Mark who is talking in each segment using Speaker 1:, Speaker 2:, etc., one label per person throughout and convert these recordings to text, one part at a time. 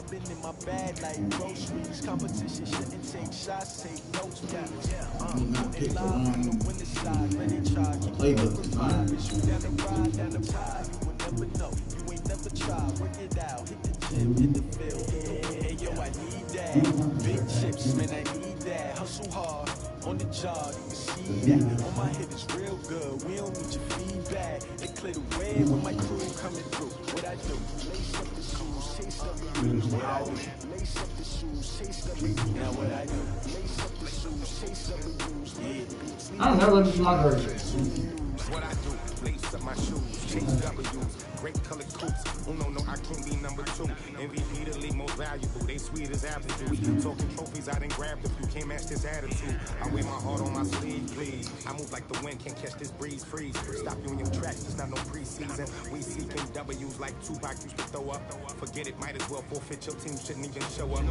Speaker 1: been in my bag like groceries. Competition shouldn't take shots, take notes.
Speaker 2: Pick the wrong playbook to find.
Speaker 1: Down the ride, you will never know. You ain't never tried. Work it out, hit the gym, hit the field. Hey, yo, I need that. Big chips, man, I need that. Hustle hard on the job, you can see that. On my hip is real good. We don't need your feedback. They clear the way when my crew coming through. What I do? Lace up the shoes, chase up the news. What I do? Lace up the shoes, chase up the news. Now what I do? Lace up the shoes, chase up the news. Yeah.
Speaker 2: I don't know what it's not hurt.
Speaker 3: What I do, lace up my shoes, chase W's, great colored coupes. Oh no, I can't be number 2. MVP the league most valuable, they sweet as apple juice. Talking trophies, I done grabbed a few, can't match this attitude. I wear my heart on my sleeve, please. I move like the wind, can't catch this breeze, freeze. Stop you in your tracks, it's not no preseason. We seeking W's like Tupac used to throw up. Forget it, might as well forfeit, your team shouldn't even show up.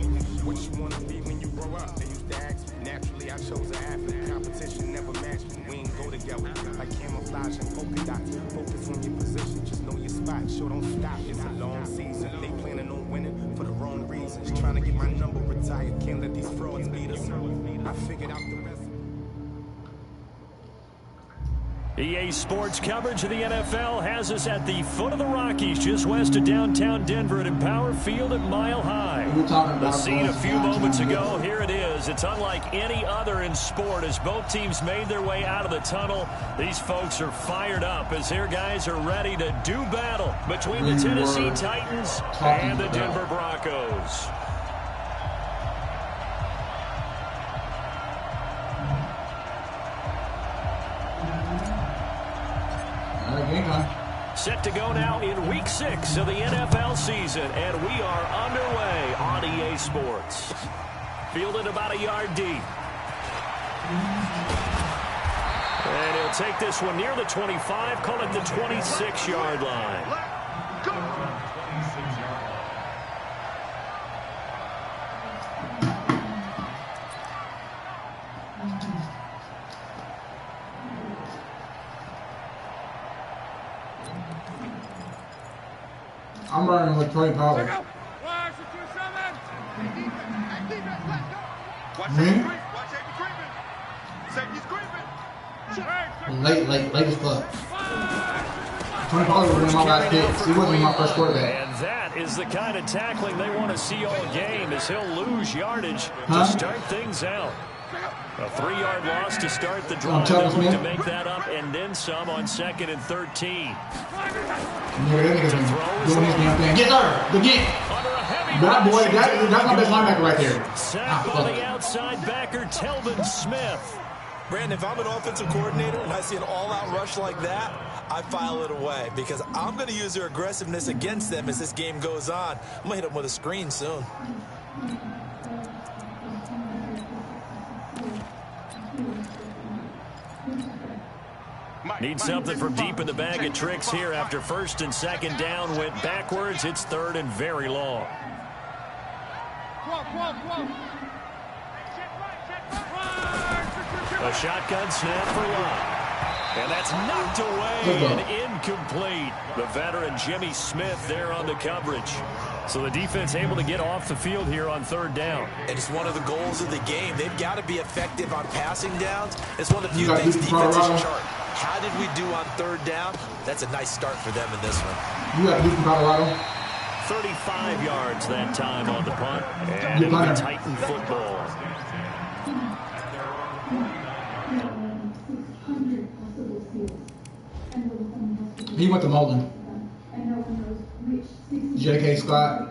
Speaker 3: What you wanna be when you grow up? They used to ask me, naturally I chose an athlete. Competition never matched me, we ain't go together. Like camouflage and polka dots. Focus on your position, just know your spot. Show don't stop, it's a long season. They planning on winning for the wrong reasons. Trying to get my number retired, can't let these frauds beat us. I figured out the rest.
Speaker 4: EA Sports coverage of the NFL has us at the foot of the Rockies, just west of downtown Denver at Empower Field at Mile High. The scene a few moments ago, here it is. It's unlike any other in sport as both teams made their way out of the tunnel. These folks are fired up as their guys are ready to do battle between the Tennessee Titans and the Denver Broncos. Set to go now in Week 6 of the NFL season, and we are underway on EA Sports. Fielded about a yard deep. And he'll take this one near the 25, call it the 26-yard line.
Speaker 2: I'm running with Troy Pollard. Late as fuck. Troy Pollard was one of my last picks. He wasn't my first quarterback.
Speaker 4: And that is the kind of tackling they want to see all game, as he'll lose yardage to start things out. A 3-yard loss to start the drive. They look to make that up and then some on 2nd and 13.
Speaker 2: Doing his damn thing. Yes, sir. Good game. That boy, that's my best linebacker right there.
Speaker 4: Sacked by the outside backer, Telvin Smith.
Speaker 5: Brandon, if I'm an offensive coordinator and I see an all-out rush like that, I file it away because I'm going to use their aggressiveness against them as this game goes on. I'm going to hit them with a screen soon.
Speaker 4: Need something from deep in the bag of tricks here after 1st and 2nd down went backwards. It's 3rd and very long. A shotgun snap for Love. And that's knocked away and incomplete. The veteran Jimmy Smith there on the coverage. So the defense able to get off the field here on 3rd down.
Speaker 5: And it's one of the goals of the game. They've got to be effective on passing downs. It's one of the few things defenses chart. How did we do on 3rd down? That's a nice start for them in this one.
Speaker 2: You got Duke from Colorado.
Speaker 4: 35 yards that time on the punt. And it'll be Titan football.
Speaker 2: He went to Mullen. J.K. Scott.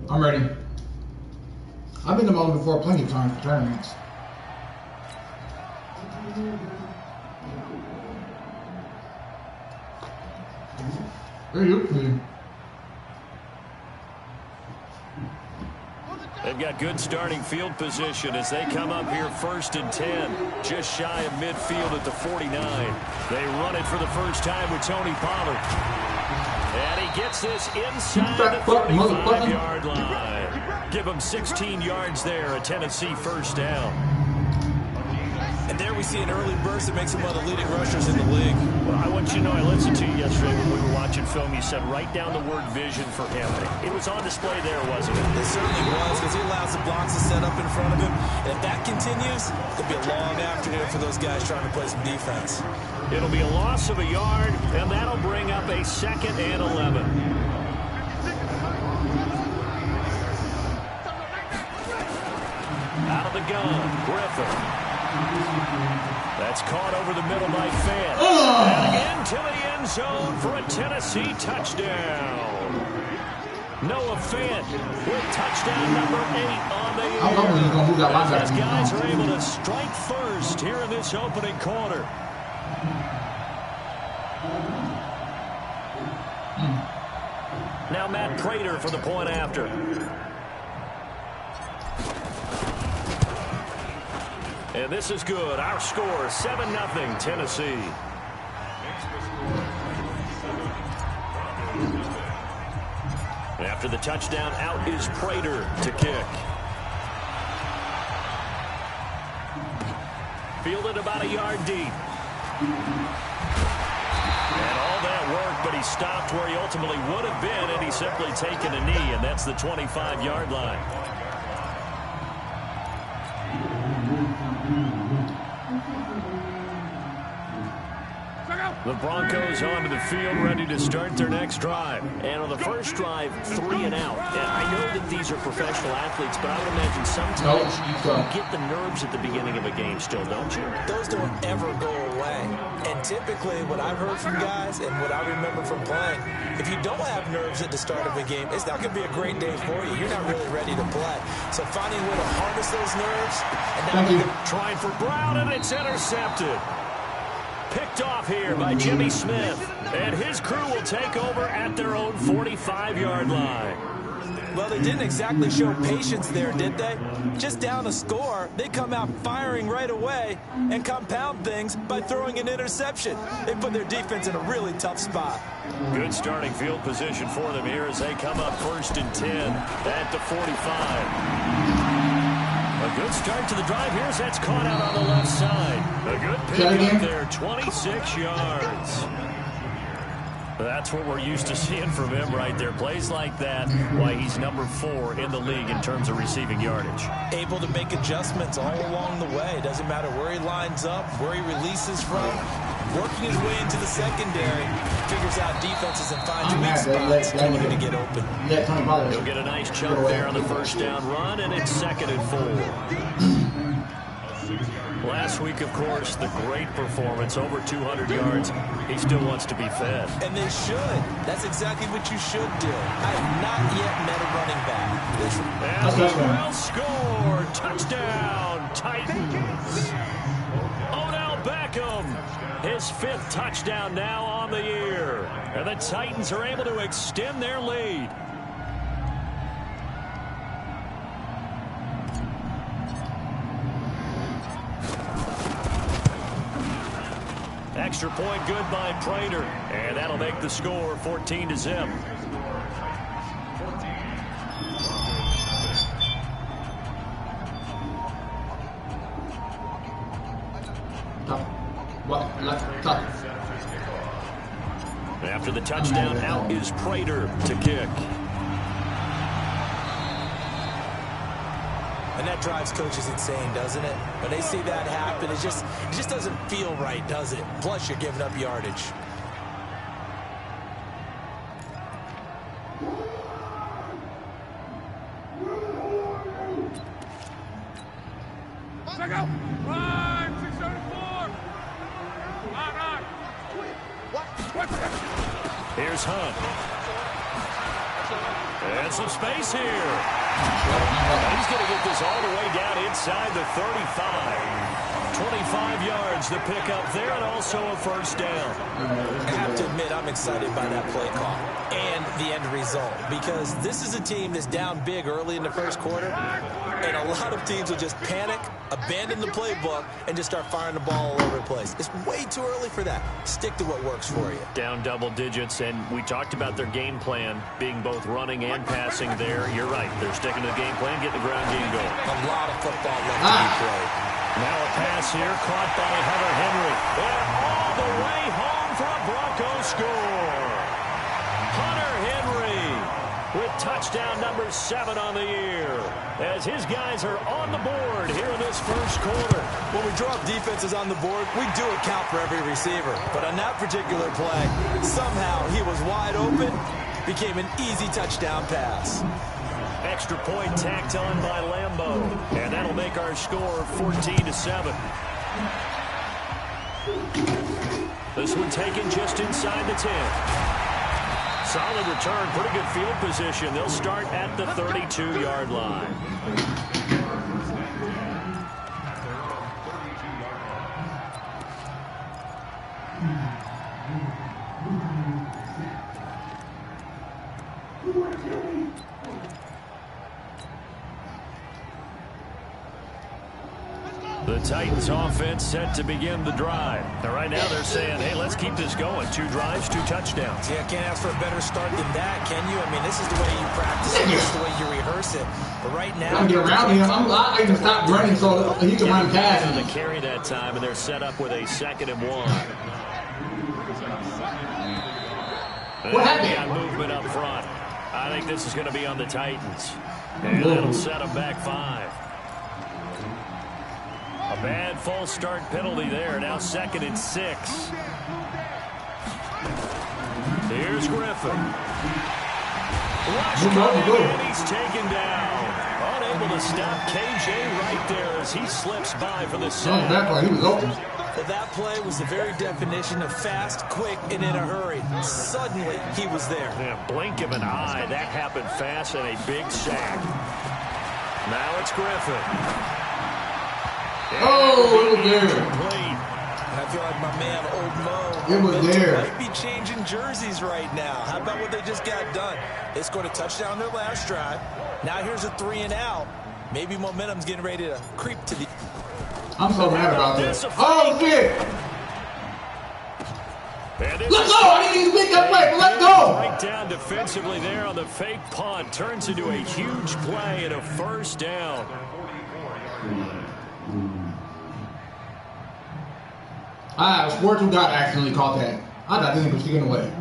Speaker 2: I'm ready. I've been to Mullen before plenty of times for tournaments.
Speaker 4: They've they've got good starting field position as they come up here 1st and 10, just shy of midfield at the 49. They run it for the first time with Tony Pollard. And he gets this inside the 35-yard line. Give him 16 yards there, a Tennessee first down.
Speaker 5: And there we see an early burst that makes him one of the leading rushers in the league.
Speaker 4: Well, I want you to know, I listened to you yesterday when we were watching film. You said write down the word vision for him. It was on display there, wasn't it?
Speaker 5: It certainly was, because he allows the blocks to set up in front of him. And if that continues, it'll be a long afternoon for those guys trying to play some defense.
Speaker 4: It'll be a loss of a yard, and that'll bring up a 2nd and 11. Out of the gun, Griffin. That's caught over the middle by Fant. And into the end zone for a Tennessee touchdown. Noah Fant with touchdown number 8 on the year.
Speaker 2: I don't know when he's going to move that linebacker.
Speaker 4: These guys are able to strike first here in this opening quarter. Now Matt Prater for the point after. And this is good. Our score, 7-0 Tennessee. After the touchdown, out is Prater to kick. Fielded about a yard deep. And all that work, but he stopped where he ultimately would have been, and he's simply taken a knee, and that's the 25-yard line. The Broncos onto the field, ready to start their next drive. And on the first drive, 3 and out. And I know that these are professional athletes, but I would imagine sometimes you get the nerves at the beginning of a game still, don't you?
Speaker 5: Those don't ever go away. And typically, what I've heard from guys and what I remember from playing, if you don't have nerves at the start of a game, it's not going to be a great day for you. You're not really ready to play. So finding a way to harness those nerves. And now
Speaker 4: trying for Brown, and it's intercepted. Picked off here by Jimmy Smith. And his crew will take over at their own 45-yard line.
Speaker 5: Well, they didn't exactly show patience there, did they? Just down a score, they come out firing right away and compound things by throwing an interception. They put their defense in a really tough spot.
Speaker 4: Good starting field position for them here as they come up 1st and 10 at the 45. A good start to the drive here as that's caught out on the left side. A good pick up there, 26 yards. That's what we're used to seeing from him right there. Plays like that, why he's number 4 in the league in terms of receiving yardage.
Speaker 5: Able to make adjustments all along the way. Doesn't matter where he lines up, where he releases from. Working his way into the secondary. Figures out defenses and finds weak spots to get open.
Speaker 4: He'll get a nice chunk there on the first down run, and it's 2nd and 4. Last week, of course, the great performance, over 200 yards. He still wants to be fed.
Speaker 5: And they should. That's exactly what you should do. I have not yet met a running back.
Speaker 4: And he will score. Touchdown, Titans. Odell Beckham, his 5th touchdown now on the year. And the Titans are able to extend their lead. Extra point good by Prater, and that'll make the score 14-0. After the touchdown, out is Prater to kick.
Speaker 5: And that drives coaches insane, doesn't it? When they see that happen, it just doesn't feel right, does it? Plus, you're giving up yardage.
Speaker 6: Check out. 674.
Speaker 4: Here's Hunt. And some space here. He's going to get this all the way down inside the 35. 25 yards to pick up there, and also a first down.
Speaker 5: I have to admit, I'm excited by that play call and the end result, because this is a team that's down big early in the first quarter, and a lot of teams will just panic, abandon the playbook, and just start firing the ball all over the place. It's way too early for that. Stick to what works for you.
Speaker 4: Down double digits, and we talked about their game plan being both running and passing there. You're right. They're sticking to the game plan, getting the ground game going.
Speaker 5: A lot of football left to be played.
Speaker 4: Now a pass here, caught by Hunter Henry. And all the way home for a Broncos score. Hunter Henry with touchdown number 7 on the year, as his guys are on the board here in this first quarter.
Speaker 5: When we drop defenses on the board, we do account for every receiver. But on that particular play, somehow he was wide open, became an easy touchdown pass.
Speaker 4: Extra point tacked on by Lambeau, and that'll make our score 14-7. This one taken just inside the 10. Solid return, pretty good field position. They'll start at the 32-yard line. The Titans offense set to begin the drive. Now, right now they're saying, hey, let's keep this going. 2 drives, 2 touchdowns.
Speaker 5: Yeah, can't ask for a better start than that, can you? I mean, this is the way you practice it. This is the way you rehearse it. But right now,
Speaker 2: I'm get around him. I even stop running so he can run past me.
Speaker 4: To carry that time, and they're set up with a 2nd and 1.
Speaker 2: What happened?
Speaker 4: Got movement up front. I think this is going to be on the Titans. And that'll set them back 5. A bad false start penalty there. Now 2nd and 6. Here's Griffin. Rush coming, and he's taken down. Unable to stop KJ right there as he slips by for the sack.
Speaker 2: He was open.
Speaker 5: Well, that play was the very definition of fast, quick, and in a hurry. Suddenly, he was there.
Speaker 4: Yeah, blink of an eye. That happened fast and a big sack. Now it's Griffin.
Speaker 2: Oh, it was there.
Speaker 5: And I feel like my man, Old Mo,
Speaker 2: it was there.
Speaker 5: Might be changing jerseys right now. How about what they just got done? They scored a touchdown their last drive. Now here's a 3 and out. Maybe momentum's getting ready to creep to the...
Speaker 2: I'm so mad about this. Oh, shit. Let's go. I need to make that play. Let's go.
Speaker 4: Right down defensively there on the fake punt. Turns into a huge play and a first down.
Speaker 2: Sports God accidentally caught that. I thought this was taken away.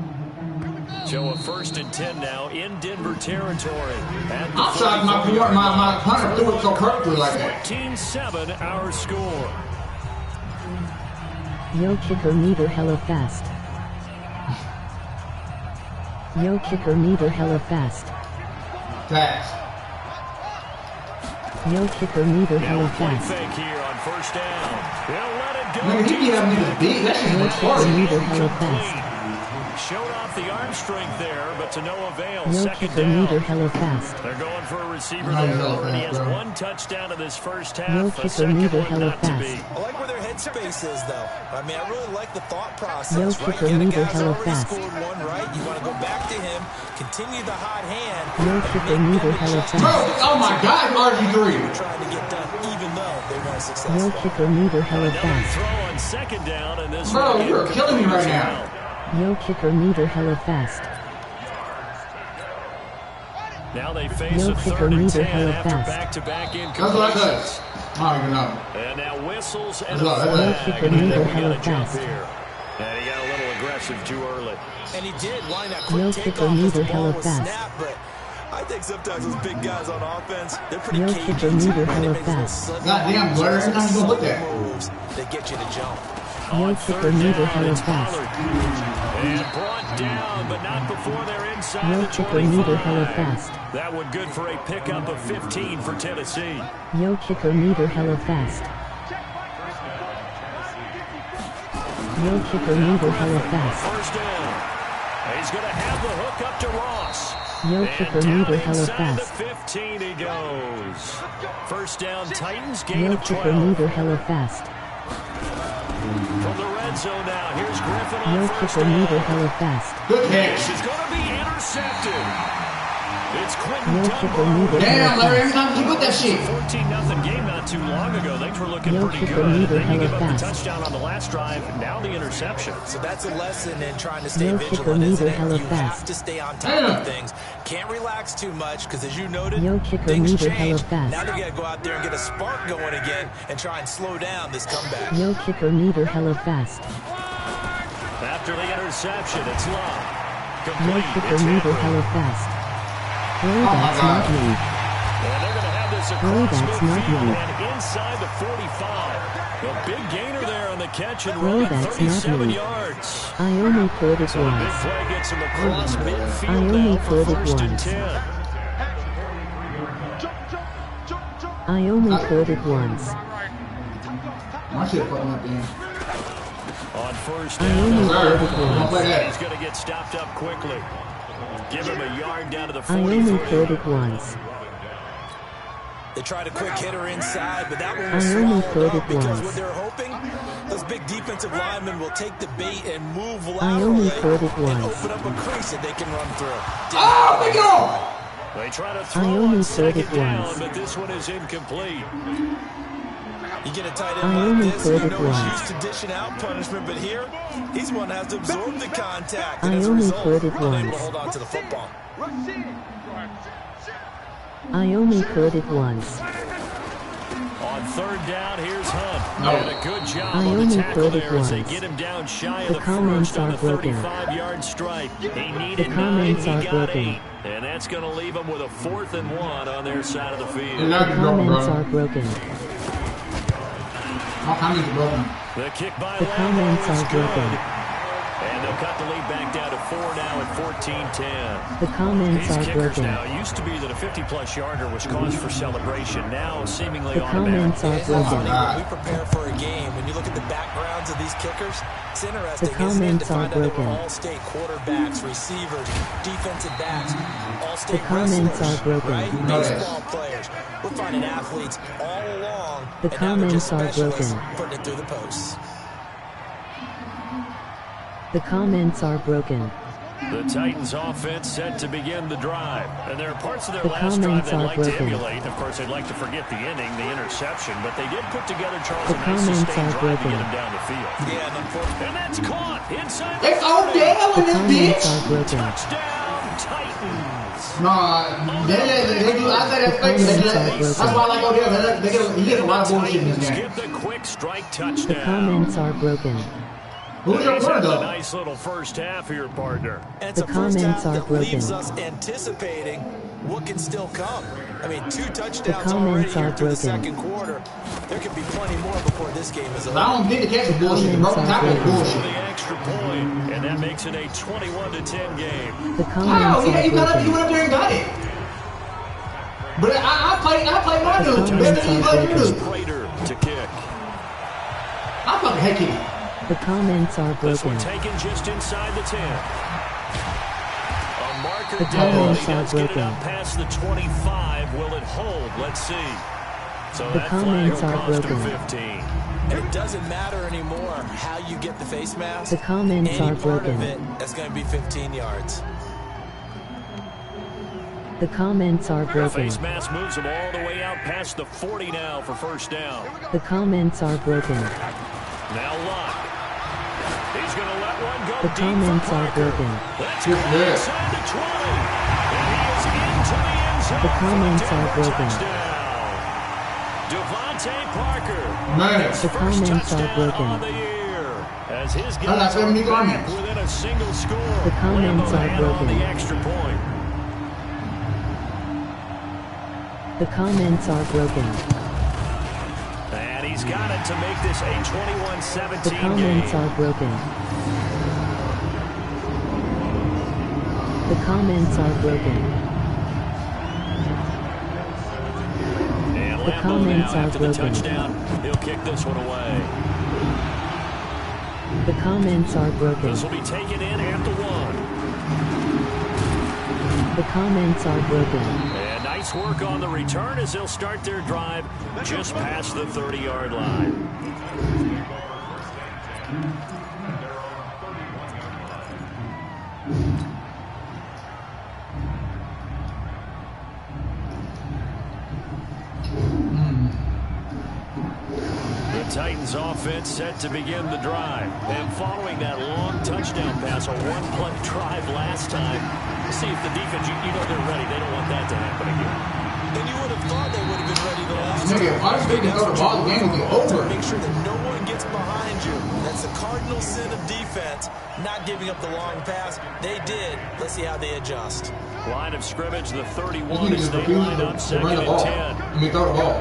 Speaker 4: So a 1st and 10 now in Denver territory.
Speaker 2: I'm shocked my punter threw it so perfectly like that.
Speaker 4: 14-7 our score.
Speaker 7: Yo kicker meter hella fast. Yo kicker meter hella fast.
Speaker 2: Fast.
Speaker 7: Yo kicker meter hella fast.
Speaker 4: Fake here on 1st down. They'll let it go.
Speaker 2: Man, he be having niggas beat. That shit was hard.
Speaker 7: Meter hella fast.
Speaker 4: Showed off the arm strength there, but to no avail.
Speaker 7: Yo
Speaker 4: 2nd
Speaker 7: kicker
Speaker 4: down.
Speaker 7: meter hella fast.
Speaker 4: They're going for a receiver there. Already has 1 touchdown in this first half.
Speaker 7: Yo kicker meter hella fast.
Speaker 5: I like where their headspace is, though. I mean, I really like the thought process.
Speaker 7: Yo kicker meter hella fast.
Speaker 5: Scored one, right? You want to go back to him, continue the hot hand.
Speaker 7: Yo kicker meter hella fast.
Speaker 2: Bro, oh my God, RG3.
Speaker 5: Trying to get done, even though they weren't successful.
Speaker 7: Yo kicker meter hella fast.
Speaker 4: Throw on 2nd down, and this
Speaker 2: Bro, you're killing me right now.
Speaker 7: Yo kicker meter hella fast.
Speaker 4: Now they face
Speaker 7: Yo
Speaker 4: a
Speaker 7: kicker
Speaker 4: 3rd and
Speaker 7: meter
Speaker 4: 10
Speaker 7: hella
Speaker 4: after
Speaker 7: fast.
Speaker 4: back-to-back
Speaker 2: That's what I
Speaker 4: incompletions.
Speaker 2: said. I don't even know.
Speaker 4: And now whistles and
Speaker 2: That's
Speaker 4: a
Speaker 2: what I
Speaker 4: flag.
Speaker 2: said.
Speaker 7: Kicker
Speaker 4: And
Speaker 7: meter
Speaker 4: then we got
Speaker 7: hella
Speaker 4: a jump
Speaker 7: fast.
Speaker 4: here. And he got a little aggressive too early.
Speaker 5: And he did line that
Speaker 7: Yo
Speaker 5: quick
Speaker 7: kicker
Speaker 5: takeoff as
Speaker 7: meter
Speaker 5: the ball
Speaker 7: hella
Speaker 5: was
Speaker 7: fast.
Speaker 5: snapped, but I think sometimes those big guys on offense, they're pretty
Speaker 7: Yo
Speaker 5: cagey
Speaker 7: kicker
Speaker 5: too,
Speaker 7: meter
Speaker 5: right?
Speaker 7: hella
Speaker 5: It makes those
Speaker 7: fast.
Speaker 5: sudden
Speaker 2: Goddamn, Blair, every time you gonna look at.
Speaker 5: moves that get you to jump.
Speaker 7: Yo kicker meter hella fast.
Speaker 4: And brought down, but not before they're inside
Speaker 7: Yo
Speaker 4: the
Speaker 7: kicker meter
Speaker 4: 25.
Speaker 7: hella fast.
Speaker 4: That one good for a pickup of 15 for Tennessee.
Speaker 7: Yo kicker meter hella fast. Yo kicker meter hella fast.
Speaker 4: First down. He's going to have the hook up to Ross.
Speaker 7: Yo
Speaker 4: And
Speaker 7: kicker
Speaker 4: down
Speaker 7: meter hella
Speaker 4: inside the
Speaker 7: fast.
Speaker 4: 15 he goes. First down Titans, gain
Speaker 7: Yo
Speaker 4: of
Speaker 7: kicker
Speaker 4: 12.
Speaker 7: meter hella fast.
Speaker 4: red zone now. Here's Griffin
Speaker 7: No
Speaker 4: on first
Speaker 7: kicker neither
Speaker 4: down.
Speaker 7: hella fast.
Speaker 2: Good
Speaker 4: This
Speaker 2: catch.
Speaker 4: is going to be intercepted. It's Quentin
Speaker 7: No
Speaker 4: Dunbar.
Speaker 7: kicker neither
Speaker 2: Damn, Larry, every
Speaker 7: hella
Speaker 2: time you put that shit.
Speaker 4: 14-0 game not too long ago. Things were looking
Speaker 7: No
Speaker 4: pretty
Speaker 7: kicker
Speaker 4: good.
Speaker 7: neither
Speaker 4: Then you give
Speaker 7: hella
Speaker 4: up the
Speaker 7: fast.
Speaker 4: touchdown on the last drive. Now the interception.
Speaker 5: So that's a lesson in trying to stay
Speaker 7: No kicker
Speaker 5: vigilant, isn't
Speaker 7: neither
Speaker 5: it?
Speaker 7: hella
Speaker 5: You
Speaker 7: fast.
Speaker 5: have to stay on top of things. Can't relax too much because, as you noted,
Speaker 7: No kicker
Speaker 5: things
Speaker 7: neither hella
Speaker 5: change.
Speaker 7: fast.
Speaker 5: Now they got to go out there and get a spark going again and try and slow down this comeback.
Speaker 7: No kicker neither hella fast.
Speaker 4: After the interception, it's Love.
Speaker 7: No
Speaker 4: Complete.
Speaker 7: kicker
Speaker 4: It's
Speaker 7: neither
Speaker 4: Henry.
Speaker 7: hella fast. Bro,
Speaker 2: my
Speaker 7: that's
Speaker 2: God.
Speaker 7: not me.
Speaker 4: And they're going to have this
Speaker 7: Bro,
Speaker 4: across
Speaker 7: that's not
Speaker 4: midfield
Speaker 7: me.
Speaker 4: and inside the 45. A big gainer there on the catch and
Speaker 7: Bro,
Speaker 4: run,
Speaker 7: that's not
Speaker 4: 37
Speaker 7: me.
Speaker 4: yards.
Speaker 7: I only put it
Speaker 4: So a big
Speaker 7: once.
Speaker 4: play gets him across midfield
Speaker 7: I only
Speaker 4: now for
Speaker 7: put it
Speaker 4: first and
Speaker 7: once.
Speaker 4: 10.
Speaker 7: I only put it once.
Speaker 2: My shit fucking up in.
Speaker 4: On first
Speaker 7: I
Speaker 4: down,
Speaker 7: only
Speaker 2: Sir,
Speaker 7: put it
Speaker 2: don't
Speaker 7: once.
Speaker 2: play that.
Speaker 4: he's going to get stopped up quickly. Give him a yard down to the
Speaker 7: I only
Speaker 4: 43.
Speaker 7: put it once.
Speaker 5: They tried a quick hitter inside, but that one
Speaker 7: I
Speaker 5: was
Speaker 7: only
Speaker 5: swallowed
Speaker 7: put
Speaker 5: up
Speaker 7: it
Speaker 5: because
Speaker 7: once.
Speaker 5: what they're hoping, those big defensive linemen will take the bait and move
Speaker 7: I only
Speaker 5: laterally
Speaker 7: put it
Speaker 5: and
Speaker 7: once.
Speaker 5: open up a crease that they can run through.
Speaker 2: Oh, pick it off.
Speaker 4: They try to
Speaker 7: I
Speaker 4: throw
Speaker 7: only
Speaker 4: on
Speaker 7: put
Speaker 4: second
Speaker 7: it
Speaker 4: down,
Speaker 7: once.
Speaker 4: but this one is incomplete.
Speaker 5: You get a tight
Speaker 7: I
Speaker 5: end
Speaker 7: only
Speaker 5: like this,
Speaker 7: put
Speaker 5: you
Speaker 7: it
Speaker 5: know he's
Speaker 7: once.
Speaker 5: used to dishing out punishment, but here, he's one that has to absorb the contact.
Speaker 7: I
Speaker 5: And as a
Speaker 7: only
Speaker 5: result,
Speaker 7: put it
Speaker 5: unable to
Speaker 7: once.
Speaker 5: hold on to the football.
Speaker 7: I only put it once.
Speaker 4: On third down, here's Hunt.
Speaker 2: No.
Speaker 4: And a good job
Speaker 7: I
Speaker 4: on the
Speaker 7: only
Speaker 4: tackle
Speaker 7: put it
Speaker 4: there as they
Speaker 7: once.
Speaker 4: get him down shy of
Speaker 7: The
Speaker 4: the
Speaker 7: comments
Speaker 4: first on
Speaker 7: are
Speaker 4: the
Speaker 7: broken.
Speaker 4: 35-yard stripe. He needed 9,
Speaker 7: comments
Speaker 4: he
Speaker 7: are
Speaker 4: got
Speaker 7: broken.
Speaker 4: 8. And that's going to leave them with a 4th and 1 on their side of the
Speaker 2: You're
Speaker 4: field.
Speaker 2: not broken,
Speaker 7: Comments
Speaker 2: bro.
Speaker 7: are broken.
Speaker 2: My comments are broken.
Speaker 4: The kick by
Speaker 7: The
Speaker 4: Lambo
Speaker 7: comments
Speaker 4: is
Speaker 7: are broken.
Speaker 4: good. And they'll cut the lead back down to 4 now at 14-10.
Speaker 7: The comments
Speaker 4: These
Speaker 7: are
Speaker 4: kickers
Speaker 7: broken.
Speaker 4: now, it used to be that a 50-plus yarder was cause for celebration. Now, seemingly
Speaker 7: The
Speaker 4: automatic.
Speaker 7: comments are
Speaker 5: It's funny
Speaker 7: broken.
Speaker 5: when we prepare for a game, when you look at the backgrounds of these kickers, it's interesting,
Speaker 7: The
Speaker 5: isn't it, to
Speaker 7: comments are
Speaker 5: find out they were
Speaker 7: broken.
Speaker 5: all-state quarterbacks, receivers, defensive backs, all-state
Speaker 7: The comments
Speaker 5: wrestlers,
Speaker 7: are broken.
Speaker 5: right?
Speaker 2: know that.
Speaker 5: Baseball players. We're finding athletes all along,
Speaker 7: The
Speaker 5: and now they're just
Speaker 7: comments are
Speaker 5: specialists
Speaker 7: broken.
Speaker 5: putting it through the posts.
Speaker 7: The comments are broken.
Speaker 4: The Titans offense set to begin the drive. And there are parts of their
Speaker 7: The
Speaker 4: last drive
Speaker 7: comments
Speaker 4: they'd
Speaker 7: are
Speaker 4: like to
Speaker 7: broken.
Speaker 4: emulate. Of course, they'd like to forget the ending, the interception, but they did put together, Charles,
Speaker 7: The
Speaker 4: a nice
Speaker 7: comments
Speaker 4: sustained
Speaker 7: are
Speaker 4: drive to
Speaker 7: broken.
Speaker 4: get him down the field.
Speaker 5: Yeah, and unfortunately,
Speaker 4: And that's caught inside the
Speaker 2: It's on
Speaker 4: 30.
Speaker 2: down
Speaker 7: The
Speaker 2: with this
Speaker 7: comments
Speaker 2: bitch.
Speaker 7: are broken.
Speaker 4: Touchdown, Titans.
Speaker 2: Nah, they do. I say that's fake. That's why I like Odell. He gets a lot of bullshit in this game.
Speaker 4: Get the quick strike
Speaker 7: The
Speaker 4: touchdown.
Speaker 7: comments are broken.
Speaker 2: Who's your
Speaker 4: He's
Speaker 2: corner,
Speaker 4: having a
Speaker 2: though?
Speaker 4: nice little first half here, partner.
Speaker 5: and it's
Speaker 7: The
Speaker 5: a first half
Speaker 7: comments are
Speaker 5: that leaves
Speaker 7: broken.
Speaker 5: us anticipating what can still come. I mean, 2 touchdowns
Speaker 7: The
Speaker 5: already
Speaker 7: comments
Speaker 5: here
Speaker 7: are
Speaker 5: through the
Speaker 7: broken.
Speaker 5: second quarter. There could be plenty more before this game is over.
Speaker 2: I don't think the catch is bullshit. The broken tackle is
Speaker 4: For
Speaker 2: bullshit.
Speaker 4: the extra point, and that makes it a 21-10 game.
Speaker 7: The
Speaker 2: How?
Speaker 7: comments
Speaker 2: He
Speaker 7: are
Speaker 2: went up
Speaker 7: broken.
Speaker 2: there and got it. But I play my
Speaker 7: The
Speaker 2: dude better than you
Speaker 7: comments are
Speaker 2: play
Speaker 7: broken.
Speaker 2: do.
Speaker 4: Prater to kick.
Speaker 2: I fucking hate kicking.
Speaker 7: The comments are
Speaker 4: This one
Speaker 7: broken.
Speaker 4: taken just inside the 10. A marker
Speaker 7: The
Speaker 4: down.
Speaker 7: comments
Speaker 4: He
Speaker 7: are
Speaker 4: does get it
Speaker 7: broken.
Speaker 4: up past the 25. Will it hold? Let's see. So
Speaker 7: The
Speaker 4: that flag
Speaker 7: comments
Speaker 4: will
Speaker 7: are
Speaker 4: cost him
Speaker 7: broken.
Speaker 4: 15.
Speaker 5: And it doesn't matter anymore how you get the face mask.
Speaker 7: The comments
Speaker 5: Any
Speaker 7: are
Speaker 5: part
Speaker 7: broken.
Speaker 5: of it, that's going to be 15 yards.
Speaker 7: The comments are
Speaker 4: The
Speaker 7: broken.
Speaker 4: face mask moves him all the way out past the 40 now for first down.
Speaker 7: The comments are broken.
Speaker 4: Now Locke. He's going to let one go
Speaker 7: The
Speaker 4: deep
Speaker 7: comments
Speaker 4: for
Speaker 7: are
Speaker 4: Parker.
Speaker 7: broken.
Speaker 4: Let's
Speaker 2: Good
Speaker 4: go
Speaker 2: hit.
Speaker 4: inside the 20. And he is into the end zone.
Speaker 7: The comments
Speaker 4: for a
Speaker 7: are broken.
Speaker 4: touchdown. Devontae Parker.
Speaker 2: Man.
Speaker 7: The
Speaker 4: First
Speaker 7: comments are
Speaker 4: touchdown
Speaker 7: broken.
Speaker 4: on the year. As his
Speaker 2: I got
Speaker 4: guys are
Speaker 2: 70
Speaker 4: back
Speaker 2: comments.
Speaker 4: within a single score.
Speaker 7: The comments
Speaker 4: Lambo
Speaker 7: are
Speaker 4: had on
Speaker 7: broken.
Speaker 4: the extra point.
Speaker 7: The comments are broken.
Speaker 4: And he's got it to make this a
Speaker 7: The
Speaker 4: 21-17
Speaker 7: comments
Speaker 4: game.
Speaker 7: are broken. The comments are broken.
Speaker 4: And
Speaker 7: The
Speaker 4: Lambo
Speaker 7: comments
Speaker 4: now
Speaker 7: are
Speaker 4: after the
Speaker 7: broken.
Speaker 4: touchdown, he'll kick this one away.
Speaker 7: The comments are broken.
Speaker 4: This will be taken in at the 1.
Speaker 7: The comments are broken.
Speaker 4: And nice work on the return as they'll start their drive just past the 30-yard line. Titans offense set to begin the drive. And following that long touchdown pass, a one-play drive last time, see if the defense, you know they're ready. They don't want that to happen again.
Speaker 5: And you would have thought they would have been ready the last
Speaker 2: time. Nigga, I was thinking the ball, the game would be over.
Speaker 5: Make sure that no one gets behind you. That's the cardinal sin of defense, not giving up the long pass. They did. Let's see how they adjust.
Speaker 4: Line of scrimmage, the 31 as they line up, second and 10.
Speaker 2: Let me throw the ball.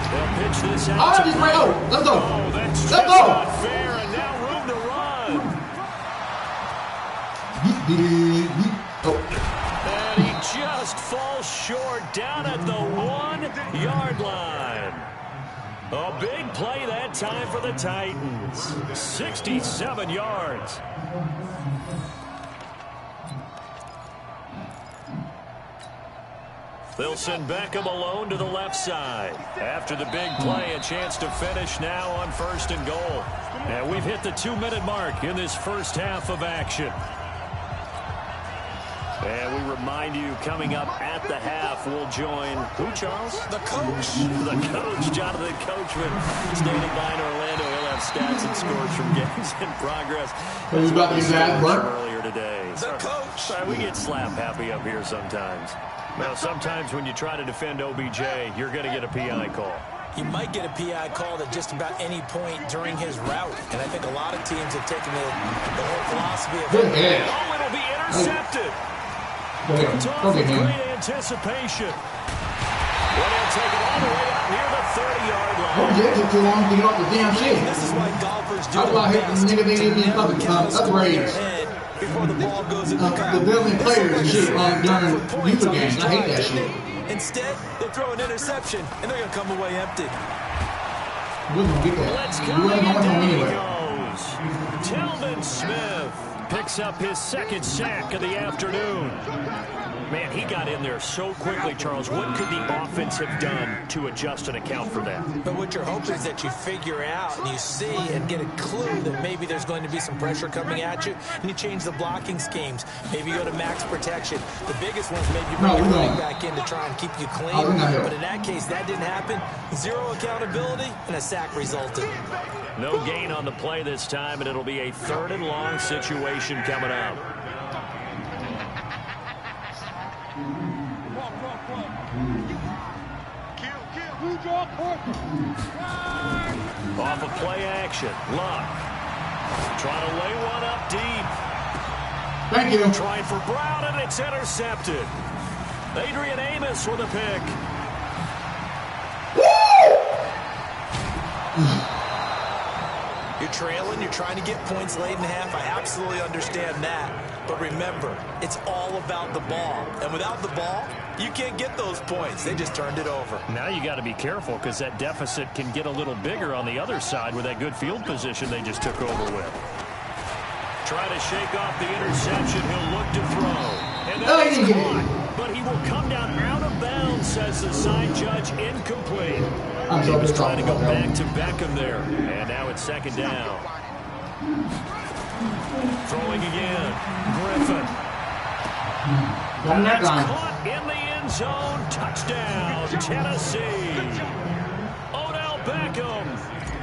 Speaker 4: They'll pitch this out.
Speaker 2: Oh, just right. Oh, let's go.
Speaker 4: Oh, that's
Speaker 2: let's go.
Speaker 4: Not fair, and now room to run.
Speaker 2: Oh.
Speaker 4: And he just falls short down at the 1-yard line. A big play that time for the Titans. 67 yards. They'll send Beckham alone to the left side. After the big play, a chance to finish now on 1st and goal. And we've hit the 2-minute mark in this first half of action. And we remind you, coming up at the half, we'll join who, Charles?
Speaker 5: The coach.
Speaker 4: The coach, Jonathan Coachman, standing by in Orlando. He'll have stats and scores from games in progress.
Speaker 2: Who's about to be bad work?
Speaker 4: Earlier today.
Speaker 5: The coach.
Speaker 4: Sorry, we get slap happy up here sometimes. Well, sometimes when you try to defend OBJ, you're going to get a PI call.
Speaker 5: You might get a PI call at just about any point during his route. And I think a lot of teams have taken the whole philosophy of
Speaker 4: it'll be intercepted. Tough with great anticipation. Well, they'll take it all the way out near the 30-yard line.
Speaker 2: Oh, yeah, took too long to get off the damn shit.
Speaker 5: This is why golfers do
Speaker 2: that's why I hate the nigga they give me fucking upgrades.
Speaker 5: Before the ball goes in the
Speaker 2: the building players and shit during youth games. I hate that shit.
Speaker 5: Instead, they throw an interception, and they're going to come away empty.
Speaker 2: We're going to get that.
Speaker 4: Let's go.
Speaker 2: We're going home anyway.
Speaker 4: Tillman Smith picks up his second sack of the afternoon. Man, he got in there so quickly, Charles. What could the offense have done to adjust and account for that?
Speaker 5: But what you're hoping is that you figure out and you see and get a clue that maybe there's going to be some pressure coming at you, and you change the blocking schemes. Maybe you go to max protection. The biggest one's maybe you bring your running back in to try and keep you clean. But in that case, that didn't happen. Zero accountability, and a sack resulted.
Speaker 4: No gain on the play this time, and it'll be a 3rd and long situation coming up. Off of play action, Luck trying to lay one up deep.
Speaker 2: Thank you.
Speaker 4: Trying for Brown, and it's intercepted. Adrian Amos with a pick.
Speaker 5: You're trailing, you're trying to get points late in half. I absolutely understand that. But remember, it's all about the ball. And without the ball, you can't get those points. They just turned it over.
Speaker 4: Now you got to be careful because that deficit can get a little bigger on the other side with that good field position they just took over with. Try to shake off the interception. He'll look to throw. And that is caught. But he will come down out of bounds, says the side judge. Incomplete. He was trying to go back to Beckham there. And now it's 2nd down. Throwing again. Griffin. That's caught in the end zone. Touchdown, Tennessee. Odell Beckham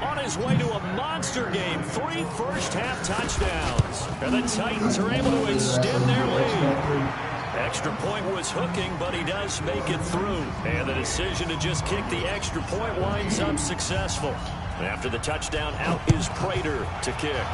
Speaker 4: on his way to a monster game. 3 first-half touchdowns. And the Titans are able to extend their lead. Extra point was hooking, but he does make it through. And the decision to just kick the extra point winds up successful. After the touchdown, out is Prater to kick.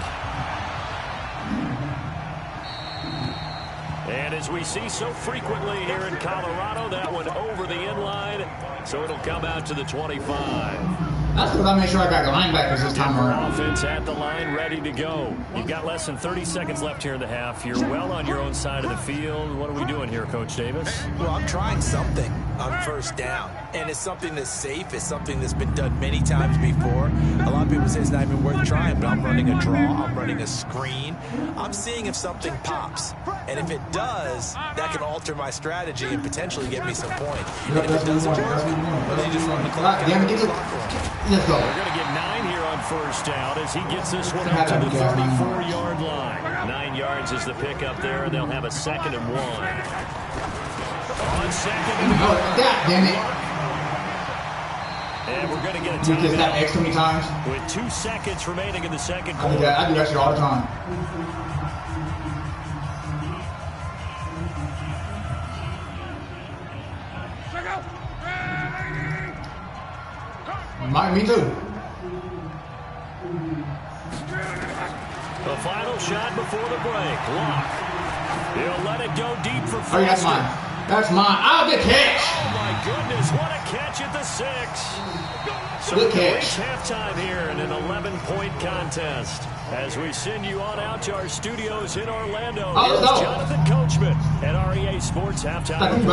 Speaker 4: And as we see so frequently here in Colorado, that one over the inline, so it'll come out to the 25.
Speaker 2: That's because I made sure I got the linebackers this time around.
Speaker 4: Offense at the line, ready to go. You've got less than 30 seconds left here in the half. You're well on your own side of the field. What are we doing here, Coach Davis?
Speaker 5: Well, I'm trying something on 1st down. And it's something that's safe. It's something that's been done many times before. A lot of people say it's not even worth trying, but I'm running a draw. I'm running a screen. I'm seeing if something pops. And if it does, that can alter my strategy and potentially get me some points. And if it doesn't work, well, then you just run the clock out.
Speaker 2: Let's go.
Speaker 4: We're going to get 9 here on 1st down as he gets this one up to the 34-yard line. 9 yards is the pickup there, and they'll have a 2nd and 1. On 2nd and 1.
Speaker 2: God damn it.
Speaker 4: And we're going to get a
Speaker 2: You just that X too many times.
Speaker 4: with 2 seconds remaining in the second quarter.
Speaker 2: I do that shit all the time. Me too.
Speaker 4: The final shot before the break. Lock. He'll let it go deep for Foster.
Speaker 2: Oh, yeah, that's mine. That's mine. Oh, good catch.
Speaker 4: Oh, my goodness. What a catch at the 6. So
Speaker 2: good
Speaker 4: we
Speaker 2: catch.
Speaker 4: reach halftime here in an 11-point contest. As we send you on out to our studios in Orlando, here's Jonathan Coachman at REA Sports Halftime.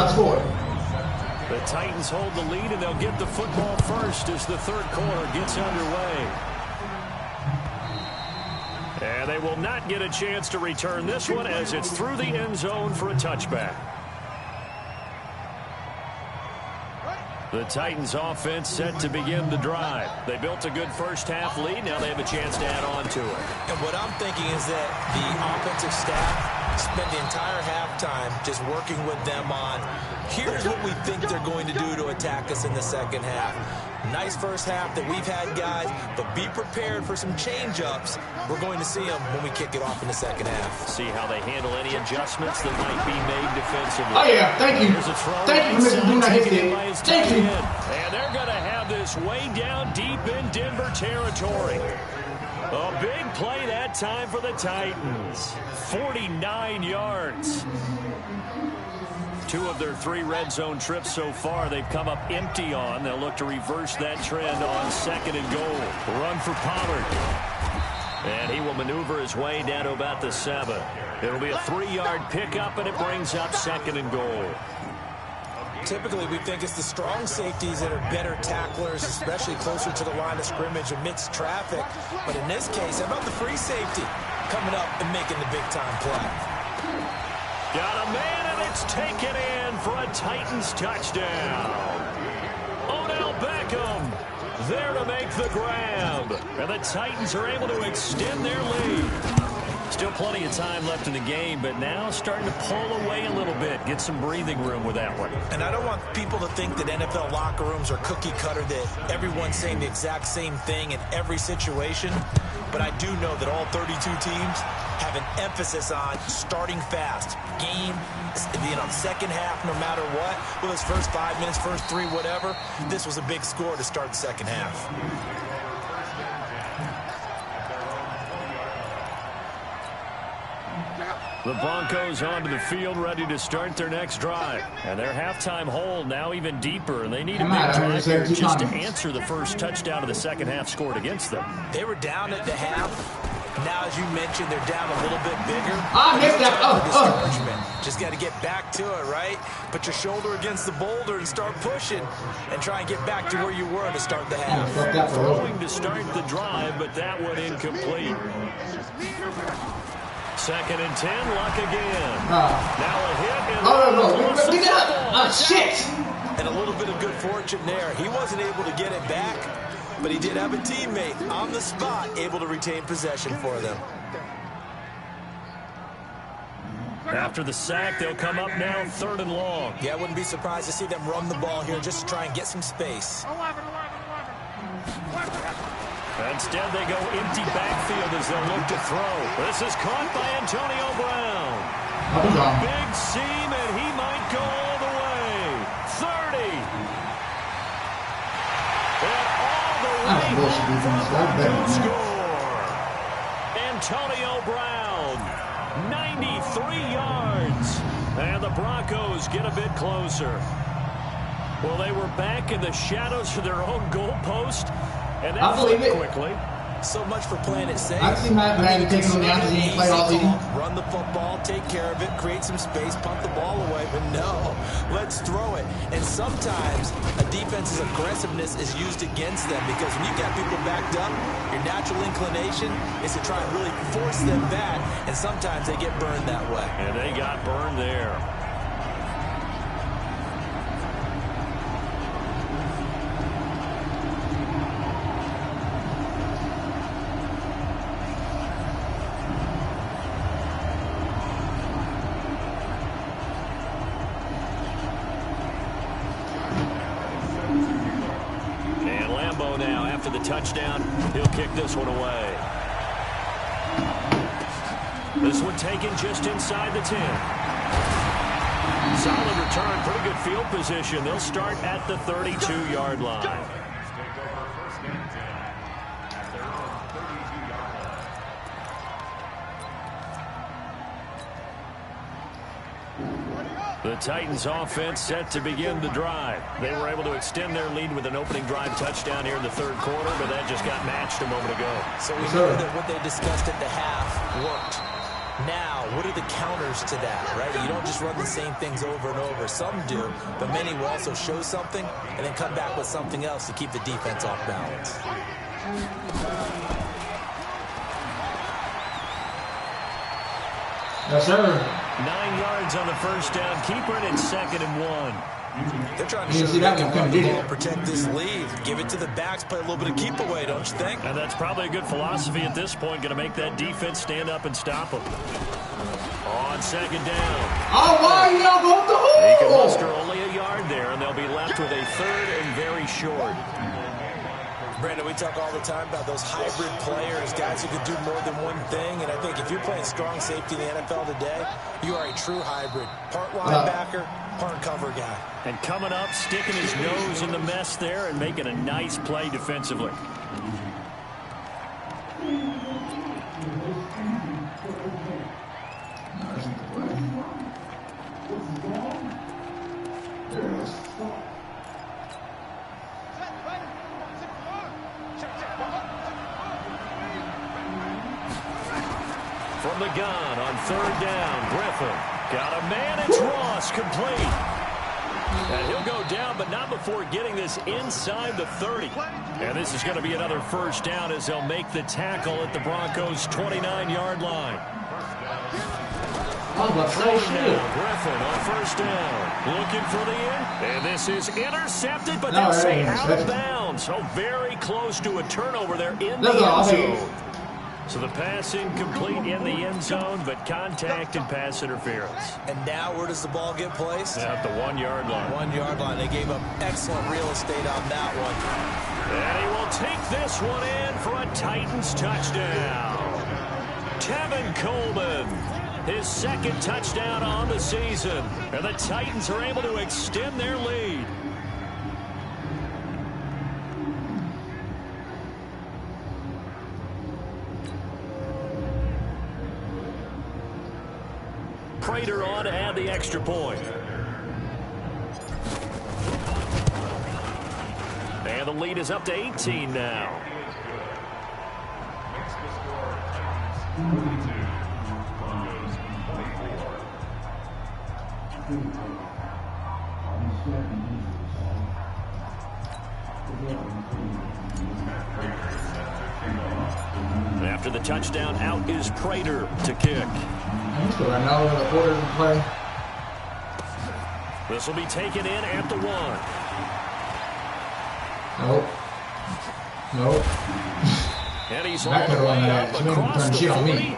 Speaker 4: The Titans hold the lead, and they'll get the football first as the third quarter gets underway. And they will not get a chance to return this one as it's through the end zone for a touchback. The Titans offense set to begin the drive. They built a good first half lead. Now they have a chance to add on to it.
Speaker 5: And what I'm thinking is that the offensive staff spent the entire halftime just working with them on, here's what we think they're going to do to attack us in the second half. Nice first half that we've had, guys, but be prepared for some change-ups. We're going to see them when we kick it off in the second half.
Speaker 4: See how they handle any adjustments that might be made defensively.
Speaker 2: Oh, yeah. Thank you. Thank you for doing that hit. Thank you.
Speaker 4: And they're going to have this way down deep in Denver territory. A big play that time for the Titans. 49 yards. 2 of their 3 red zone trips so far they've come up empty on. They'll look to reverse that trend on 2nd and goal. Run for Pollard. And he will maneuver his way down to about the 7. It'll be a 3-yard pickup, and it brings up 2nd and goal.
Speaker 5: Typically, we think it's the strong safeties that are better tacklers, especially closer to the line of scrimmage amidst traffic. But in this case, how about the free safety coming up and making the big-time play?
Speaker 4: Got a man, and it's taken in for a Titans touchdown. Odell Beckham there to make the grab. And the Titans are able to extend their lead. Still plenty of time left in the game, but now starting to pull away a little bit. Get some breathing room with that one.
Speaker 5: And I don't want people to think that NFL locker rooms are cookie cutter, that everyone's saying the exact same thing in every situation. But I do know that all 32 teams have an emphasis on starting fast. Game, second half, no matter what. Well, it's first 5 minutes, first 3, whatever. This was a big score to start the second half.
Speaker 4: The Broncos onto the field, ready to start their next drive. And their halftime hole now even deeper. And they need a big drive here just to answer the first touchdown of the second half scored against them.
Speaker 5: They were down at the half. Now, as you mentioned, they're down a little bit bigger.
Speaker 2: I missed that.
Speaker 5: Just got to get back to it, right? Put your shoulder against the boulder and start pushing. And try and get back to where you were to start the half.
Speaker 4: Throwing to start the drive, but that one incomplete. 2nd and 10, Luck again. Now a hit.
Speaker 2: Pick it up. Shit.
Speaker 5: And a little bit of good fortune there. He wasn't able to get it back, but he did have a teammate on the spot able to retain possession for them.
Speaker 4: After the sack, they'll come up now 3rd and long.
Speaker 5: Yeah, I wouldn't be surprised to see them run the ball here just to try and get some space.
Speaker 4: Instead, they go empty backfield as they'll look to throw. This is caught by Antonio Brown. Big seam, and he might go all the way. 30. And all the way to score. Antonio Brown, 93 yards. And the Broncos get a bit closer. Well, they were back in the shadows of their own goalpost. And that flipped quickly.
Speaker 5: So much for playing it safe.
Speaker 2: I've seen Matt taking him down because he ain't played all season.
Speaker 5: Run the football, take care of it, create some space, punt the ball away. But no, let's throw it. And sometimes a defense's aggressiveness is used against them because when you've got people backed up, your natural inclination is to try and really force them back. And sometimes they get burned that way.
Speaker 4: And they got burned there. touchdown. He'll kick this one away. This one taken just inside the 10. Solid return, pretty good field position. They'll start at the 32-yard line. The Titans offense set to begin the drive. They were able to extend their lead with an opening drive touchdown here in the third quarter, but that just got matched a moment ago.
Speaker 5: So we know that what they discussed at the half worked. Now, what are the counters to that, right? You don't just run the same things over and over. Some do, but many will also show something and then come back with something else to keep the defense off balance.
Speaker 2: Yes, sir.
Speaker 4: 9 yards on the first down. Keeper, and it's 2nd and 1.
Speaker 5: They're trying to show that they can run the ball and protect this lead. Give it to the backs, play a little bit of keep away, don't you think?
Speaker 4: And that's probably a good philosophy at this point. Going to make that defense stand up and stop them. On 2nd down.
Speaker 2: Oh, why y'all go to the
Speaker 4: He can muster only a yard there, and they'll be left with a 3rd and very short.
Speaker 5: Brandon, we talk all the time about those hybrid players, guys who can do more than one thing. And I think if you're playing strong safety in the NFL today, you are a true hybrid. Part linebacker, part cover guy.
Speaker 4: And coming up, sticking his nose in the mess there and making a nice play defensively. From the gun on 3rd down, Griffin. Got a man, it's Ross, complete. And he'll go down, but not before getting this inside the 30. And this is going to be another first down as they'll make the tackle at the Broncos' 29-yard line. Griffin on 1st down. Looking for the end. And this is intercepted, but they'll say out of bounds. So very close to a turnover there in the end zone. So the pass incomplete in the end zone, but contact and pass interference.
Speaker 5: And now where does the ball get placed?
Speaker 4: At the 1-yard line.
Speaker 5: 1-yard line. They gave up excellent real estate on that one.
Speaker 4: And he will take this one in for a Titans touchdown. Tevin Coleman, his 2nd touchdown on the season. And the Titans are able to extend their lead. Prater on to add the extra point. And the lead is up to 18 now. After the touchdown, out is Prater to kick. This will be taken in at the 1.
Speaker 2: Nope.
Speaker 4: And he's all the way up across the 40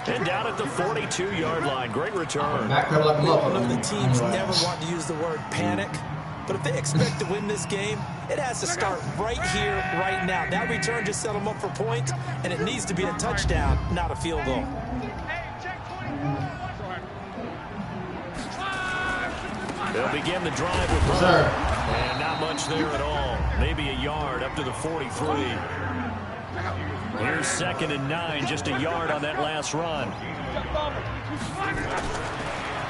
Speaker 4: and down at the 42-yard line. Great return.
Speaker 5: One of the teams never want to use the word panic, but if they expect to win this game, it has to start right here, right now. That return just set them up for points, and it needs to be a touchdown, not a field goal.
Speaker 4: They'll begin the drive with Burke. And not much there at all. Maybe a yard up to the 43. Here's 2nd and 9, just a yard on that last run.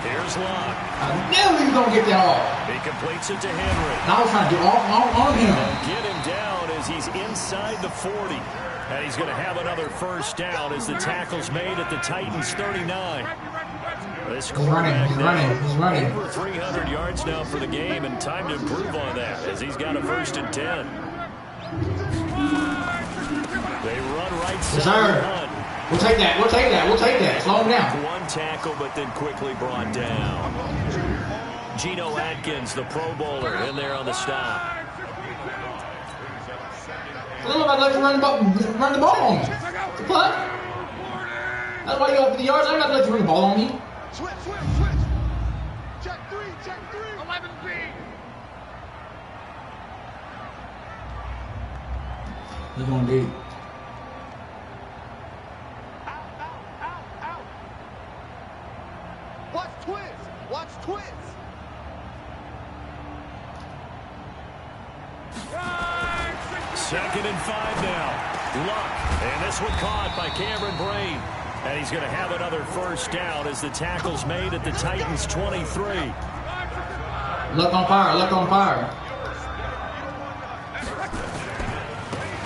Speaker 4: Here's Locke.
Speaker 2: I knew he was going to get that off.
Speaker 4: He completes it to Henry.
Speaker 2: I was trying to get on him.
Speaker 4: They'll get him down as he's inside the 40. And he's going to have another first down as the tackle's made at the Titans' 39. This
Speaker 2: He's running.
Speaker 4: Over 300 yards now for the game, and time to improve on that as he's got a 1st and 10. They run right side.
Speaker 2: We'll take that. Slow him down.
Speaker 4: One tackle, but then quickly brought down. Geno Atkins, the Pro Bowler, in there on the stop.
Speaker 2: I don't know if I'd let you run the ball on me. The punt. That's why you go up 50 yards. I'm not going to let you run the ball on me.
Speaker 6: Switch. Check 3. 11B.
Speaker 2: He's going deep.
Speaker 6: Watch twist. Watch twist.
Speaker 4: Second and 5 now. Luck. And this one caught by Cameron Brain. And he's going to have another first down as the tackle's made at the Titans' 23.
Speaker 2: Luck on fire. Luck on fire.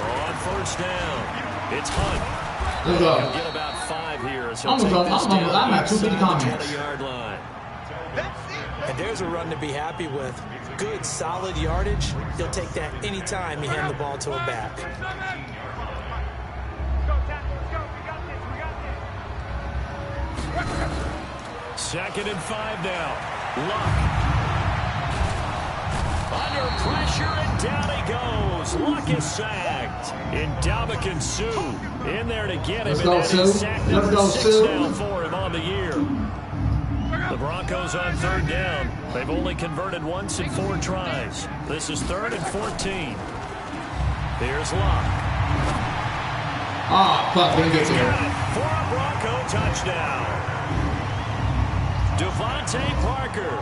Speaker 4: On first down, it's Hunt.
Speaker 2: Let's go.
Speaker 4: He'll get about 5 here. So
Speaker 2: I'm at 250 comments.
Speaker 4: 20-yard line.
Speaker 5: And there's a run to be happy with. Good, solid yardage. He'll take that anytime you hand the ball to a back.
Speaker 4: Second and 5 now. Luck. Under pressure, and down he goes. Luck is sacked. Ndamukong Suh in there to get him.
Speaker 2: Let's go, Sue. Let's go, Sue.
Speaker 4: Down for him on the year. The Broncos on third down. They've only converted once in 4 tries. This is 3rd and 14. Here's Luck.
Speaker 2: Oh, fuck, didn't get there.
Speaker 4: For a Bronco touchdown. Devontae Parker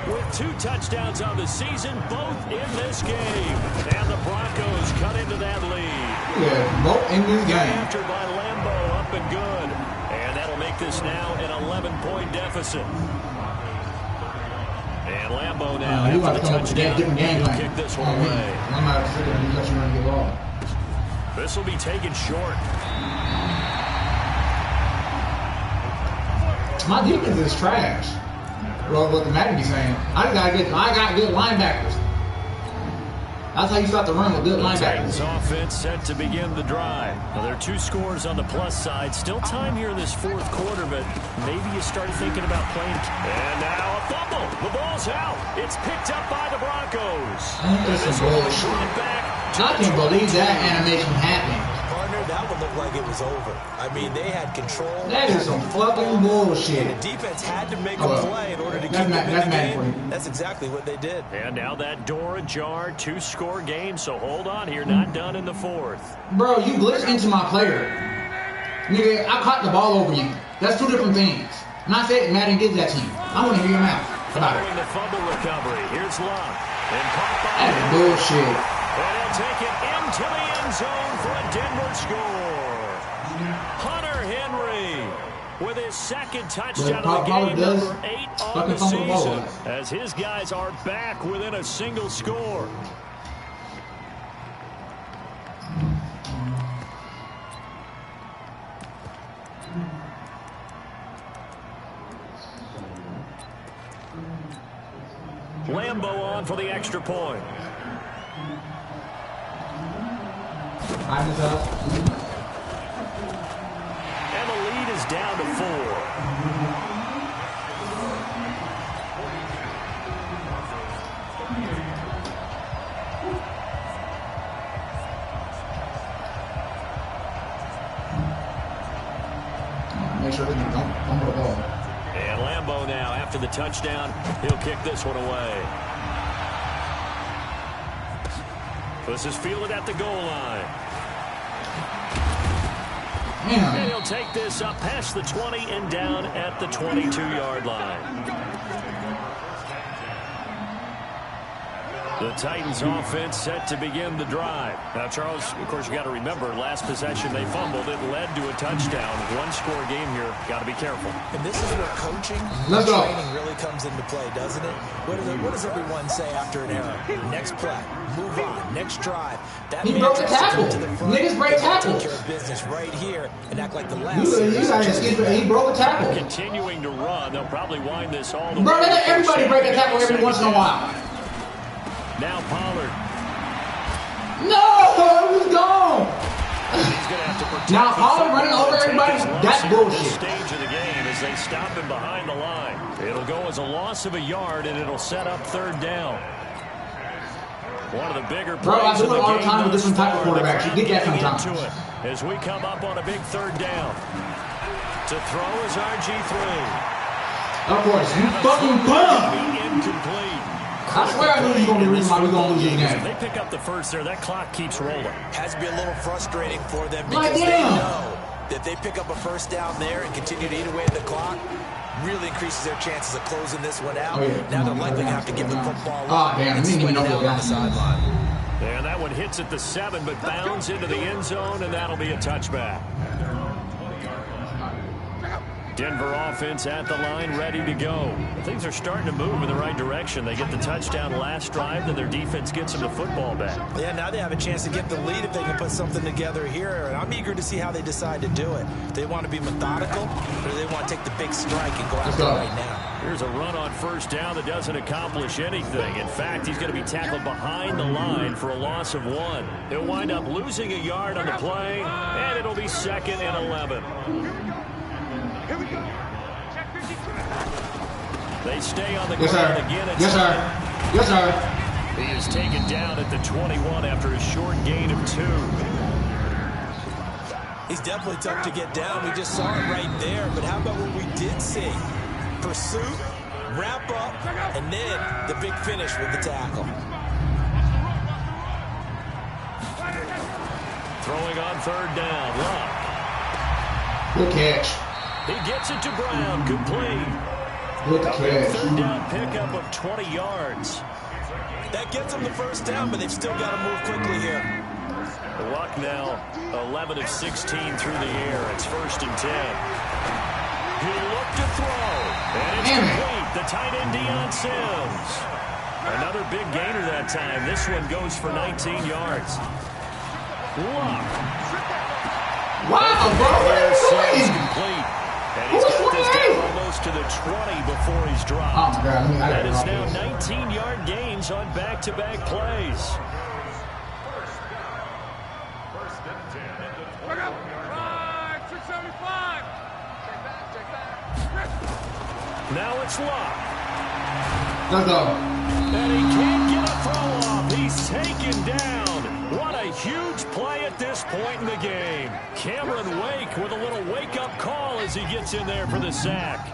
Speaker 4: with 2 touchdowns on the season, both in this game. And the Broncos cut into that lead.
Speaker 2: Yeah, both in this game.
Speaker 4: After by Lambeau, up and good. And that'll make this now an 11-point deficit. And Lambeau now
Speaker 2: He
Speaker 4: after
Speaker 2: about
Speaker 4: the
Speaker 2: to come up with a different game plan.
Speaker 4: kick this one away.
Speaker 2: I'm not sure that he's actually going to get off.
Speaker 4: This will be taken short.
Speaker 2: My defense is trash. Well, what the Madden be saying. I got good linebackers. That's how you start the run with good linebackers.
Speaker 4: Titans offense set to begin the drive. Well, there are 2 scores on the plus side. Still time here in this 4th quarter, but maybe you start thinking about playing. And now a fumble. The ball's out. It's picked up by the Broncos.
Speaker 2: That's some bullshit. I can't believe that animation happened.
Speaker 5: That would look like it was over. I mean, they had control.
Speaker 2: That is some fucking bullshit.
Speaker 5: The defense had to make a play in order to keep them in the game. That's exactly what they did.
Speaker 4: And now that door ajar, 2-score game, so hold on here, not done in the 4th.
Speaker 2: Bro, you glitched into my player. Nigga, I caught the ball over you. That's 2 different things. Not saying Madden did that to you. I want to hear your mouth about it.
Speaker 4: Following the fumble recovery, here's Luck. And caught by
Speaker 2: that is bullshit.
Speaker 4: And he'll take it into the end zone for a Denver score. Hunter Henry with his 2nd touchdown of the game, number 8 on the season, as his guys are back within a single score. Lambeau on for the extra point.
Speaker 2: Time is up.
Speaker 4: And the lead is down to 4.
Speaker 2: Make sure they don't put a ball.
Speaker 4: And Lambeau now, after the touchdown, he'll kick this one away. This is fielded at the goal line.
Speaker 2: Damn.
Speaker 4: And he'll take this up past the 20 and down at the 22-yard line. The Titans offense set to begin the drive. Now, Charles, of course, you got to remember, last possession they fumbled. It led to a touchdown. 1-score game here. Got to be careful.
Speaker 5: And this is where coaching
Speaker 2: and
Speaker 5: training really comes into play, doesn't it? What does everyone say after an error? Next play, move on, next drive. That
Speaker 2: he broke the tackle. Niggas break tackles.
Speaker 5: Take care of business right here and act like the last.
Speaker 2: He broke a tackle.
Speaker 4: Continuing to run. They'll probably wind this all the
Speaker 2: way. Bro,
Speaker 4: they
Speaker 2: let everybody break a tackle every once in a while.
Speaker 4: Now Pollard.
Speaker 2: No, he was gone.
Speaker 4: He's going to have to protect.
Speaker 2: Now Pollard running over everybody. That's bullshit.
Speaker 4: This stage of the game as they stop him behind the line. It'll go as a loss of a yard, and it'll set up 3rd down. One of the bigger plays.
Speaker 2: Bro, I do it all the time with different type of quarterbacks. You get that sometimes.
Speaker 4: As we come up on a big 3rd down. To throw is RG3.
Speaker 2: Of course, you fucking bum.
Speaker 4: Incomplete.
Speaker 2: I swear I knew you were going to be the reason why we're going to lose this game.
Speaker 4: If they pick up the first there, that clock keeps rolling.
Speaker 5: Has to be a little frustrating for them because they know that they pick up a first down there and continue to eat away at the clock. Really increases their chances of closing this one out. Now they're likely to have to give the football up and sweat it out on the sideline.
Speaker 4: And that one hits at the 7, but bounds into the end zone, and that'll be a touchback. Denver offense at the line, ready to go. Things are starting to move in the right direction. They get the touchdown last drive, then their defense gets them the football back. Yeah, now they have a chance to get the lead if they can put something together here. And I'm eager to see how they decide to do it. Do they want to be methodical, or do they want to take the big strike and go after it right now? Here's a run on first down that doesn't accomplish anything. In fact, he's going to be tackled behind the line for a loss of 1. He'll wind up losing a yard on the play, and it'll be 2nd and 11.
Speaker 6: Here we go.
Speaker 4: They stay on the ground again.
Speaker 2: Yes, sir. Yes, sir.
Speaker 4: He is taken down at the 21 after a short gain of 2. He's definitely tough to get down. We just saw it right there. But how about what we did see? Pursuit, wrap up, and then the big finish with the tackle. Throwing on 3rd down. Luck.
Speaker 2: Good catch.
Speaker 4: He gets it to Brown, complete.
Speaker 2: Good catch.
Speaker 4: 3rd down pickup of 20 yards. That gets them the first down, but they've still got to move quickly here. Luck now 11 of 16 through the air. It's 1st and 10. He looked to throw, and it's complete. The tight end, Deion Sims. Another big gainer that time. This one goes for 19 yards. Luck.
Speaker 2: Wow, bro.
Speaker 4: Complete. And he's got this down almost to the 20 before he's dropped.
Speaker 2: Oh, my God.
Speaker 4: That is now 19-yard gains on back-to-back plays. Now it's Luck.
Speaker 2: Let's go.
Speaker 4: And he can't get a throw off. He's taken down. What a huge play at this point in the game. Cameron Wake with a little wake-up call as he gets in there for the sack.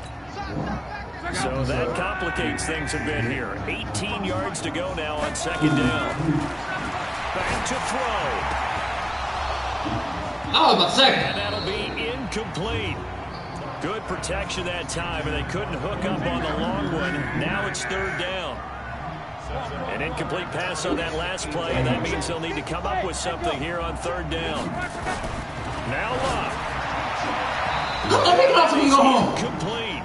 Speaker 4: So that complicates things a bit here. 18 yards to go now on 2nd down. Back to throw.
Speaker 2: Oh, about 2nd.
Speaker 4: And that'll be incomplete. Good protection that time, and they couldn't hook up on the long one. Now it's 3rd down. An incomplete pass on that last play, and that means they'll need to come up with something here on 3rd down. Now Luck. Complete.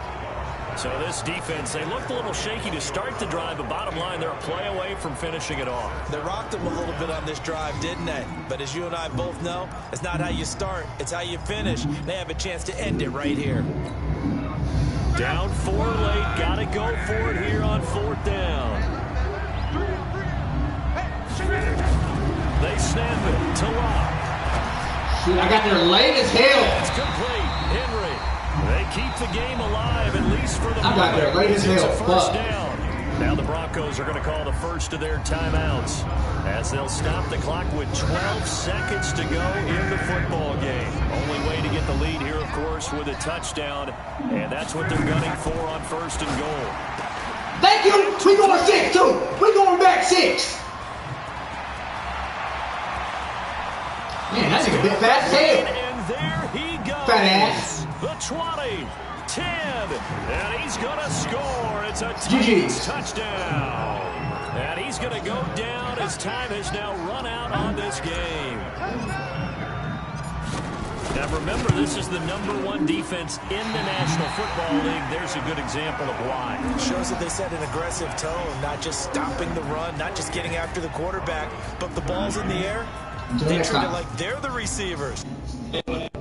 Speaker 4: So this defense, they looked a little shaky to start the drive, but bottom line, they're a play away from finishing it off. They rocked them a little bit on this drive, didn't they? But as you and I both know, it's not how you start, it's how you finish. They have a chance to end it right here. Down 4 late, got to go for it here on 4th down. They snap it to Luck.
Speaker 2: Shoot, I got there late as hell.
Speaker 4: It's complete. Henry. They keep the game alive, at least for the moment.
Speaker 2: I got there late as hell.
Speaker 4: It's a 1st down. Now the Broncos are going to call the first of their timeouts as they'll stop the clock with 12 seconds to go in the football game. Only way to get the lead here, of course, with a touchdown, and that's what they're gunning for on 1st and goal.
Speaker 2: Thank you. We going 6, too. We going back 6. Man, that's a bit fast tail.
Speaker 4: And there he goes.
Speaker 2: Fat ass.
Speaker 4: The 20, 10, and he's going to score. It's a touchdown. And he's going to go down as time has now run out on this game. Now remember, this is the #1 defense in the National Football League. There's a good example of why. Shows that they set an aggressive tone, not just stopping the run, not just getting after the quarterback, but the ball's in the air. They treat it like they're the receivers.